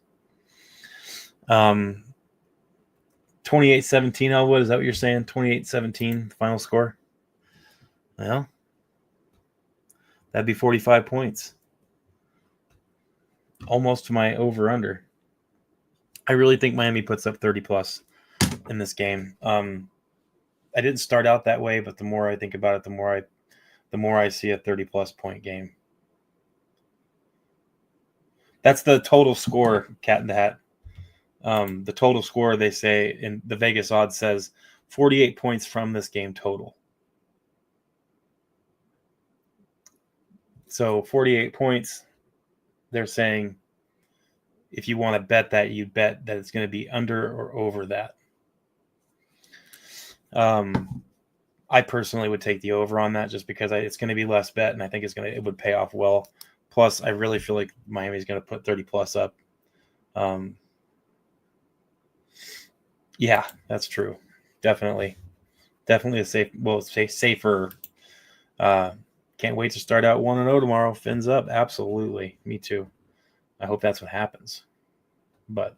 28-17, Elwood, is that what you're saying? 28-17, final score? Well, that'd be 45 points. Almost to my over-under. I really think Miami puts up 30-plus in this game. I didn't start out that way, but the more I think about it, the more I see a 30-plus point game. That's the total score, Cat in the Hat. The total score, they say, in the Vegas odds says 48 points from this game total. So 48 points, they're saying if you want to bet that, you bet that it's going to be under or over that. I personally would take the over on that just because it's going to be less bet, and I think it would pay off well. Plus, I really feel like Miami's going to put 30-plus up. Yeah, that's true. Definitely a safer. Can't wait to start out 1-0 tomorrow. Fins up, absolutely. Me too. I hope that's what happens. But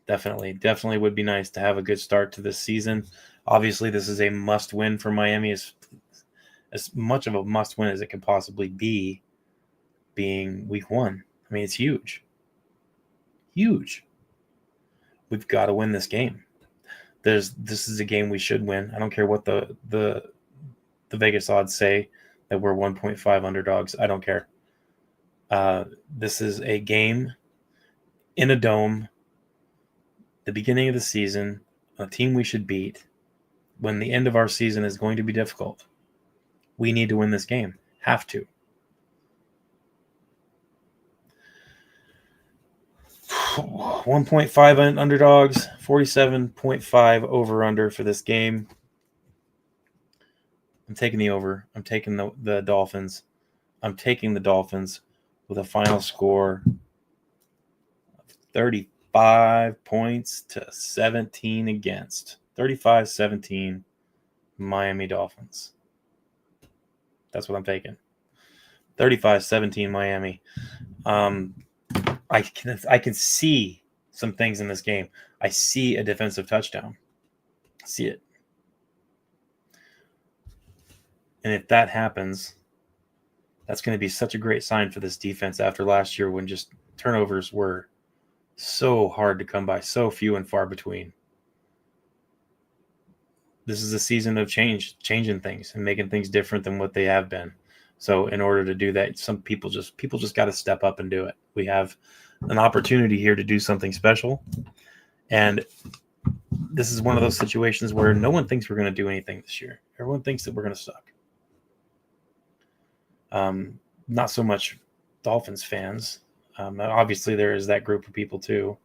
definitely would be nice to have a good start to this season. Obviously, this is a must-win for Miami, as much of a must-win as it can possibly be, being week 1. I mean, it's huge. Huge. We've got to win this game. This is a game we should win. I don't care what the Vegas odds say that we're 1.5 underdogs. I don't care. This is a game in a dome, the beginning of the season, a team we should beat when the end of our season is going to be difficult. We need to win this game. Have to. $1.5 underdogs, 47.5 over-under for this game. I'm taking the over. I'm taking the Dolphins. I'm taking the Dolphins with a final score of 35 points to 17 against. 35-17 Miami Dolphins. That's what I'm taking. 35-17 Miami. I can see some things in this game. I see a defensive touchdown. I see it. And if that happens, that's going to be such a great sign for this defense after last year when just turnovers were so hard to come by, so few and far between. This is a season of changing things and making things different than what they have been. So in order to do that, some people just got to step up and do it. We have an opportunity here to do something special. And this is one of those situations where no one thinks we're going to do anything this year. Everyone thinks that we're going to suck. Not so much Dolphins fans. Obviously, there is that group of people too.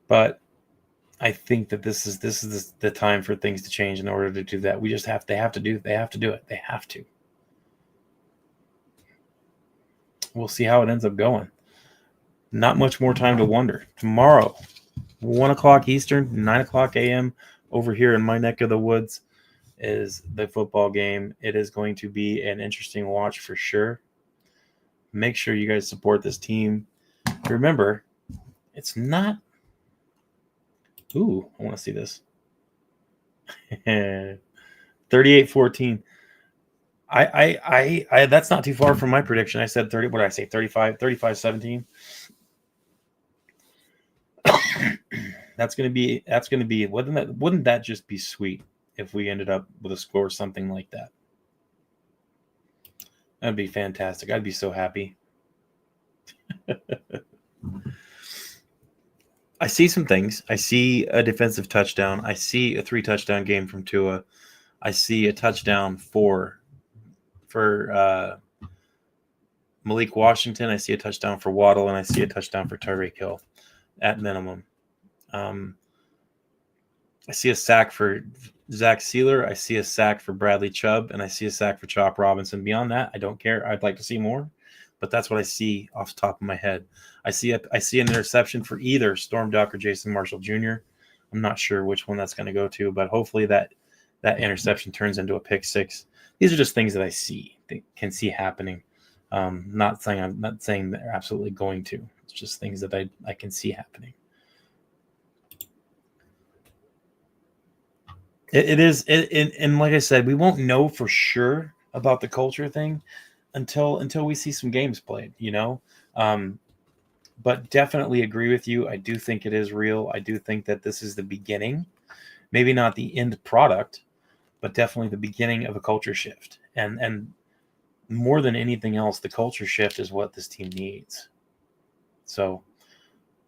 But I think that this is the time for things to change in order to do that. They have to do it. They have to. We'll see how it ends up going. Not much more time to wonder. Tomorrow, 1 o'clock Eastern, 9 o'clock a.m. over here in my neck of the woods is the football game. It is going to be an interesting watch for sure. Make sure you guys support this team. Remember, it's not... Ooh, I want to see this. 38-14. I that's not too far from my prediction. I said 30. What did I say? 35-17. That's gonna be. Wouldn't that just be sweet if we ended up with a score something like that? That'd be fantastic. I'd be so happy. I see some things. I see a defensive touchdown. I see a 3-touchdown game from Tua. I see a touchdown for Malik Washington. I see a touchdown for Waddle, and I see a touchdown for Tyreek Hill at minimum. I see a sack for Zach Sealer. I see a sack for Bradley Chubb, and I see a sack for Chop Robinson. Beyond that, I don't care. I'd like to see more. but that's what I see off the top of my head. I see an interception for either Storm Duck or Jason Marshall Jr. I'm not sure which one that's going to go to, but hopefully that interception turns into a pick six. These are just things that I can see happening. I'm not saying they're absolutely going to. It's just things that I can see happening. And like I said, we won't know for sure about the culture thing until we see some games played, but definitely agree with you. I do think it is real. I do think that this is the beginning, maybe not the end product, but definitely the beginning of a culture shift. And more than anything else, the culture shift is what this team needs. So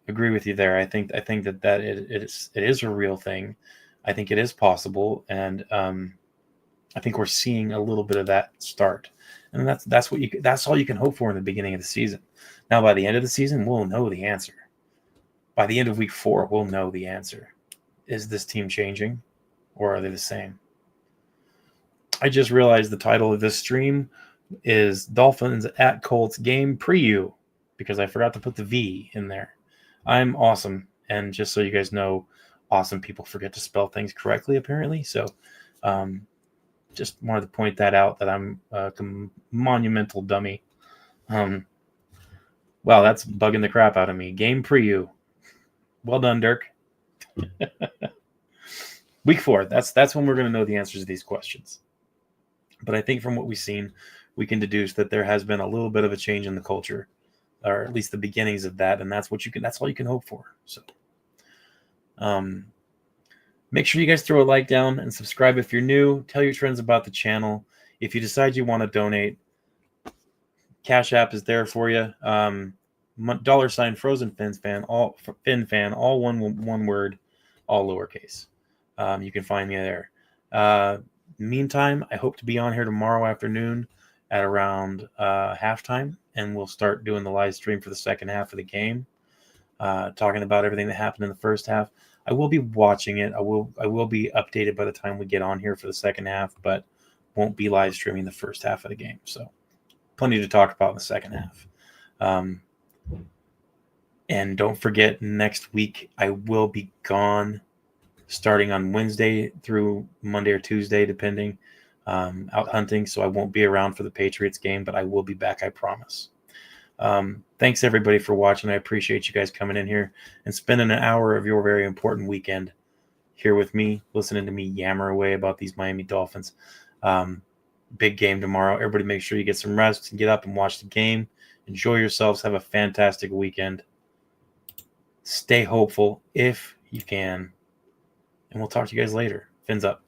agree with you there. I think that it is a real thing. I think it is possible, and I think we're seeing a little bit of that start, and that's all you can hope for in the beginning of the season. Now, by the end of the season, we'll know the answer. By the end of week 4, we'll know the answer. Is this team changing, or are they the same? I just realized the title of this stream is Dolphins at Colts game preiew, because I forgot to put the V in there. I'm awesome, and just so you guys know, awesome people forget to spell things correctly, apparently. So just wanted to point that out, that I'm a monumental dummy. Wow, that's bugging the crap out of me. Game preiew. Well done, Dirk. Week 4, that's when we're going to know the answers to these questions. But I think from what we've seen, we can deduce that there has been a little bit of a change in the culture, or at least the beginnings of that, and that's all you can hope for. So make sure you guys throw a like down and subscribe if you're new. Tell your friends about the channel. If you decide you want to donate, Cash App is there for you. $ Frozen Fins fan, all one word, all lowercase. You can find me there. Meantime, I hope to be on here tomorrow afternoon at around halftime, and we'll start doing the live stream for the second half of the game, talking about everything that happened in the first half. I will be watching it. I will be updated by the time we get on here for the second half, but won't be live streaming the first half of the game. So plenty to talk about in the second half. And don't forget, next week I will be gone, starting on Wednesday through Monday or Tuesday, depending, out hunting. So I won't be around for the Patriots game, but I will be back, I promise. Thanks everybody for watching. I appreciate you guys coming in here and spending an hour of your very important weekend here with me, listening to me yammer away about these Miami Dolphins. Big game tomorrow. Everybody make sure you get some rest and get up and watch the game. Enjoy yourselves. Have a fantastic weekend. Stay hopeful if you can. And we'll talk to you guys later. Fins up.